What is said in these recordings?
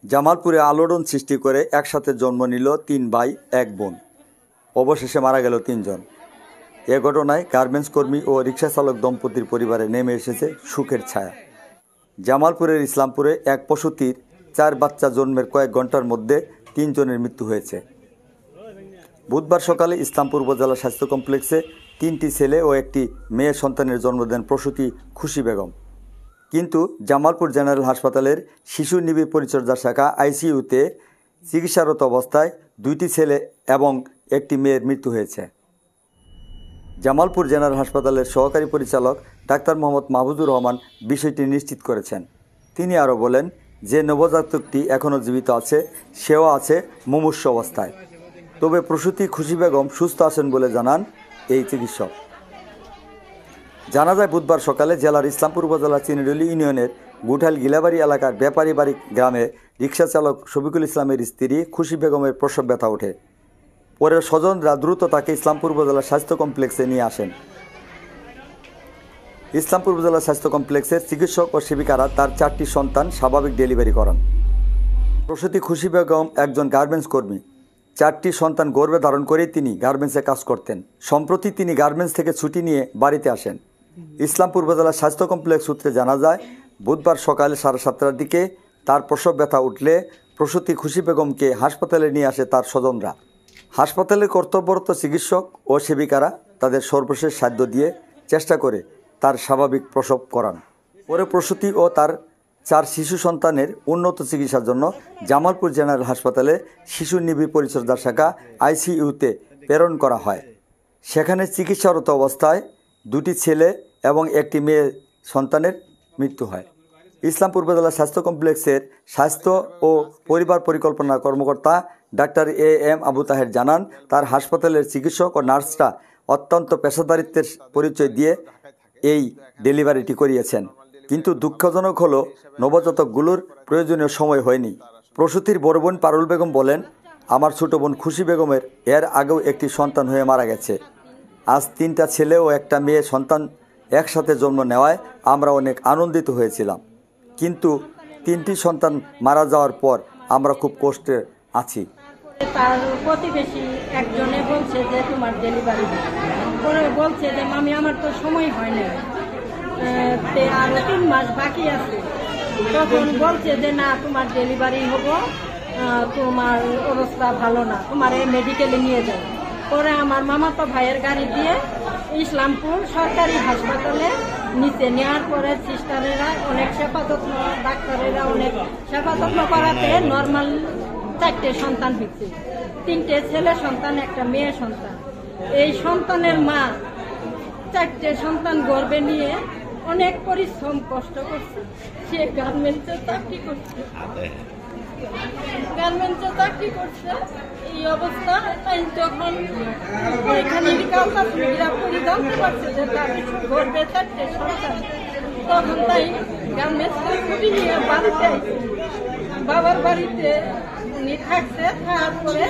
জামালপুরে আলোড়ন সৃষ্টি করে একসাথে জন্ম নিল ৩ ভাই ১ বোন। অবশেষে মারা গেল ৩ জন। এ ঘটনায় গার্মেন্টস কর্মী ও রিকশাচালক দম্পতির পরিবারে নেমে এসেছে সুখের ছায়া। জামালপুরের ইসলামপুরে এক প্রসূতির ৪ বাচ্চা জন্মের কয়েক ঘন্টার মধ্যে ৩ জনের মৃত্যু হয়েছে। বুধবার সকালে ইসলামপুর উপজেলা স্বাস্থ্য কমপ্লেক্সে ৩টি ছেলে ও একটি মেয়ে সন্তানের জন্ম দেন প্রসূতি খুশি বেগম। কিন্তু জামালপুর জেনারেল হাসপাতালের শিশু নিবিড় পরিচর্যা শাখা আইসিইউতে চিকিৎসারত অবস্থায় ২টি ছেলে এবং একটি মেয়ের মৃত্যু হয়েছে। জামালপুর জেনারেল হাসপাতালের সহকারী পরিচালক ডাক্তার মোহাম্মদ মাহফুজুর রহমান বিষয়টি নিশ্চিত করেছেন। তিনি আরও বলেন যে নবজাতকটি এখনও জীবিত আছে সেও আছে মুমূর্ষু অবস্থায়। তবে প্রসূতি খুশি বেগম সুস্থ আছেন বলে জানান এই চিকিৎসক। জানা যায় বুধবার সকালে জেলার ইসলামপুর উপজেলার চিনিডলি ইউনিয়নের গুঠাল গিলাবাড়ি এলাকার ব্যাপারী বাড়ি গ্রামে রিকশাচালক শফিকুল ইসলামের স্ত্রী খুশি বেগমের প্রসব ব্যথা ওঠে। পরে স্বজনরা দ্রুত তাকে ইসলামপুর উপজেলা স্বাস্থ্য কমপ্লেক্সে নিয়ে আসেন। ইসলামপুর উপজেলা স্বাস্থ্য কমপ্লেক্সের চিকিৎসক ও সেবিকারা তার 4টি সন্তান স্বাভাবিক ডেলিভারি করান। প্রসূতি খুশি বেগম একজন গার্মেন্টস কর্মী। 4টি সন্তান গর্ভে ধারণ করেই তিনি গার্মেন্টসে কাজ করতেন। সম্প্রতি তিনি গার্মেন্টস থেকে ছুটি নিয়ে বাড়িতে আসেন। ইসলামপুর উপজেলা স্বাস্থ্য কমপ্লেক্স সূত্রে জানা যায় বুধবার সকালে 7:30টার দিকে তার প্রসব ব্যথা উঠলে প্রসূতি খুশি বেগমকে হাসপাতালে নিয়ে আসে তার স্বজনরা। হাসপাতালের কর্তব্যরত চিকিৎসক ও সেবিকারা তাদের সর্বশেষ সাধ্য দিয়ে চেষ্টা করে তার স্বাভাবিক প্রসব করান। পরে প্রসূতি ও তার 4 শিশু সন্তানের উন্নত চিকিৎসার জন্য জামালপুর জেনারেল হাসপাতালে শিশু নিবিড় পরিচর্যা শাখা আইসিইউতে প্রেরণ করা হয়। সেখানে চিকিৎসারত অবস্থায় 2টি ছেলে এবং একটি মেয়ে সন্তানের মৃত্যু হয়। ইসলামপুর উপজেলা স্বাস্থ্য কমপ্লেক্সের স্বাস্থ্য ও পরিবার পরিকল্পনা কর্মকর্তা ডাক্তার AM আবু তাহের জানান তার হাসপাতালের চিকিৎসক ও নার্সরা অত্যন্ত পেশাদারিত্বের পরিচয় দিয়ে এই ডেলিভারিটি করিয়েছেন। কিন্তু দুঃখজনক হলো নবজাতকগুলোর প্রয়োজনীয় সময় হয়নি। প্রসূতির বড় বোন পারুল বেগম বলেন, আমার ছোট বোন খুশি বেগমের এর আগেও একটি সন্তান হয়ে মারা গেছে। আজ 3টা ছেলে ও একটা মেয়ে সন্তান একসাথে জন্ম নেওয়ায় আমরা অনেক আনন্দিত হয়েছিলাম। কিন্তু 3টি সন্তান মারা যাওয়ার পর আমরা খুব কষ্টে আছি। তার প্রতিবেশী একজনে বলছে যে তোমার ডেলিভারি পরে বলছে যে মামি আমার তো সময় হয় না, আরো 3 মাস বাকি আছে। তখন বলছে যে না তোমার ডেলিভারি হবো, তোমার অবস্থা ভালো না, তোমার মেডিকেলে নিয়ে যাও। পরে আমার মামাতো ভাইয়ের গাড়ি দিয়ে ইসলামপুর সরকারি হাসপাতালে নিচে নেওয়ার পরে সিস্টারেরা অনেক সেবা যত্ন, ডাক্তারেরা অনেক সেবা যত্ন করাতে নর্মাল 4টে সন্তান হয়েছে। 3টে ছেলে সন্তান, একটা মেয়ে সন্তান। এই সন্তানের মা 4টে সন্তান গর্ভে নিয়ে অনেক পরিশ্রম কষ্ট করছে। সে গার্মেন্টসে চাকরি করছে। এই অবস্থা তাই যখন ওইখানে জানতে পারছে যে তার গর্ভে 4টে সন্তান, তখন তাই গার্মেন্টসে ছুটি নিয়ে বাড়িতে আসছে। বাবার বাড়িতে উনি থাকছে, তারপরে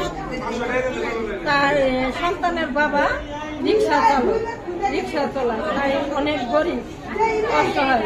তার সন্তানের বাবা রিক্সা চালায়, তাই অনেক গরিব, অসহায়।